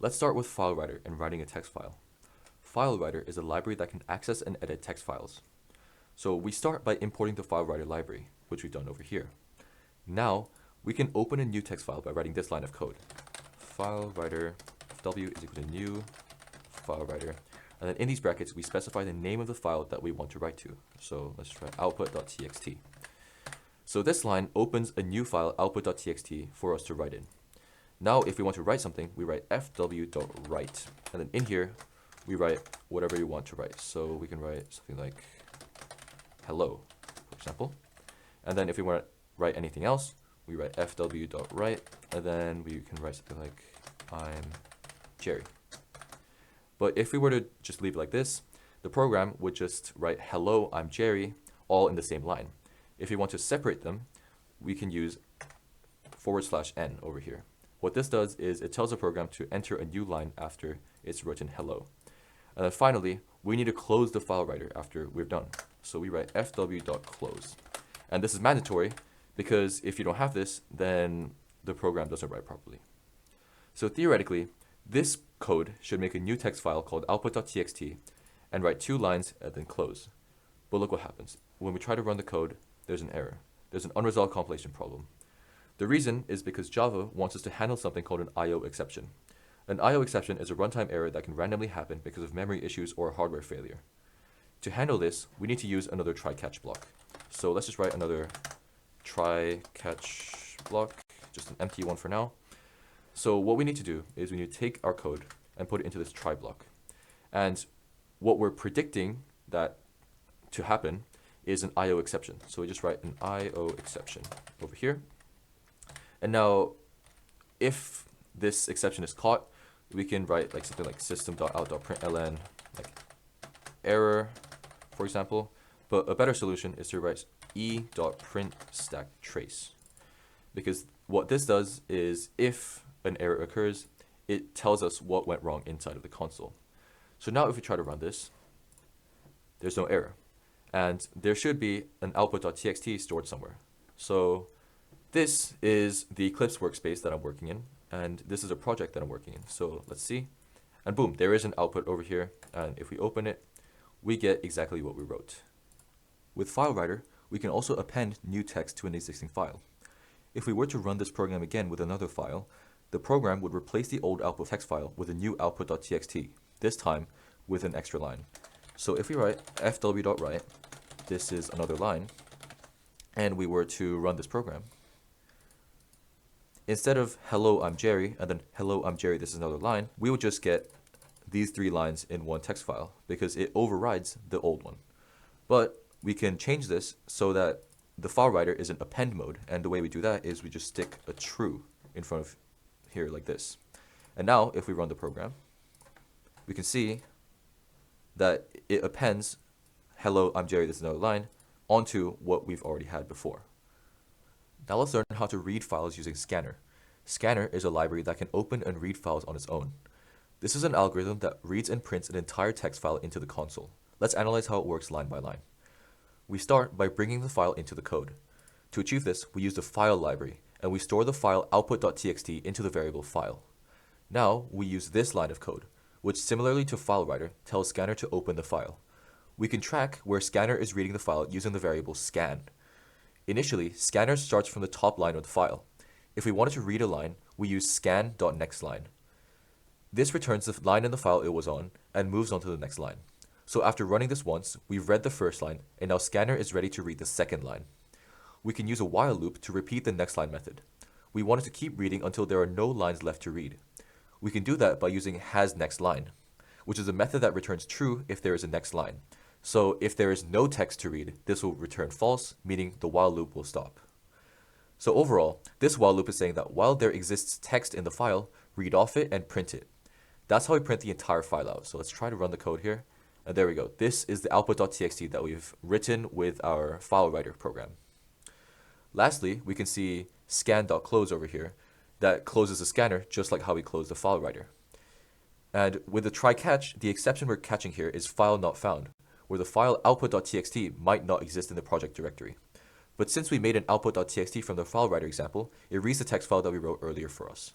Let's start with FileWriter and writing a text file. FileWriter is a library that can access and edit text files. So we start by importing the FileWriter library, which we've done over here. Now, we can open a new text file by writing this line of code. FileWriter w is equal to new FileWriter. And then in these brackets, we specify the name of the file that we want to write to. So let's try output.txt. So this line opens a new file, output.txt, for us to write in. Now, if we want to write something, we write fw.write. And then in here, we write whatever you want to write. So we can write something like hello, for example. And then if we want to write anything else, we write fw.write. And then we can write something like I'm Jerry. But if we were to just leave it like this, the program would just write hello, I'm Jerry, all in the same line. If you want to separate them, we can use /n over here. What this does is it tells the program to enter a new line after it's written hello. And then finally, we need to close the file writer after we're done. So we write fw.close. And this is mandatory because if you don't have this, then the program doesn't write properly. So theoretically, this code should make a new text file called output.txt and write 2 lines and then close. But look what happens. When we try to run the code, there's an error. There's an unresolved compilation problem. The reason is because Java wants us to handle something called an I/O exception. An I/O exception is a runtime error that can randomly happen because of memory issues or hardware failure. To handle this, we need to use another try-catch block. So let's just write another try-catch block, just an empty one for now. So what we need to do is we need to take our code and put it into this try block. And what we're predicting that to happen is an I/O exception. So we just write an I/O exception over here. And now, if this exception is caught, we can write like something like system.out.println, like error, for example. But a better solution is to write e.printStackTrace. Because what this does is if an error occurs, it tells us what went wrong inside of the console. So now if we try to run this, there's no error. And there should be an output.txt stored somewhere. So this is the Eclipse workspace that I'm working in, and this is a project that I'm working in. So let's see. And boom, there is an output over here. And if we open it, we get exactly what we wrote. With FileWriter, we can also append new text to an existing file. If we were to run this program again with another file, the program would replace the old output text file with a new output.txt, this time with an extra line. So if we write fw.write, this is another line, and we were to run this program, instead of hello, I'm Jerry, and then hello, I'm Jerry, this is another line, we would just get these 3 lines in one text file because it overrides the old one. But we can change this so that the file writer is in append mode, and the way we do that is we just stick a true in front of here like this. And now if we run the program, we can see that it appends hello, I'm Jerry, this is another line onto what we've already had before. Now let's learn how to read files using Scanner. Scanner is a library that can open and read files on its own. This is an algorithm that reads and prints an entire text file into the console. Let's analyze how it works line by line. We start by bringing the file into the code. To achieve this, we use the file library, and we store the file output.txt into the variable file. Now, we use this line of code, which similarly to FileWriter tells Scanner to open the file. We can track where Scanner is reading the file using the variable scan. Initially, Scanner starts from the top line of the file. If we wanted to read a line, we use scan.nextLine. This returns the line in the file it was on and moves on to the next line. So after running this once, we've read the first line, and now Scanner is ready to read the second line. We can use a while loop to repeat the next line method. We want it to keep reading until there are no lines left to read. We can do that by using hasNextLine, which is a method that returns true if there is a next line. So if there is no text to read, this will return false, meaning the while loop will stop. So overall, this while loop is saying that while there exists text in the file, read off it and print it. That's how we print the entire file out. So let's try to run the code here. And there we go. This is the output.txt that we've written with our FileWriter program. Lastly, we can see scan.close over here that closes the scanner just like how we close the FileWriter. And with the try-catch, the exception we're catching here is file not found, where the file output.txt might not exist in the project directory. But since we made an output.txt from the FileWriter example, it reads the text file that we wrote earlier for us.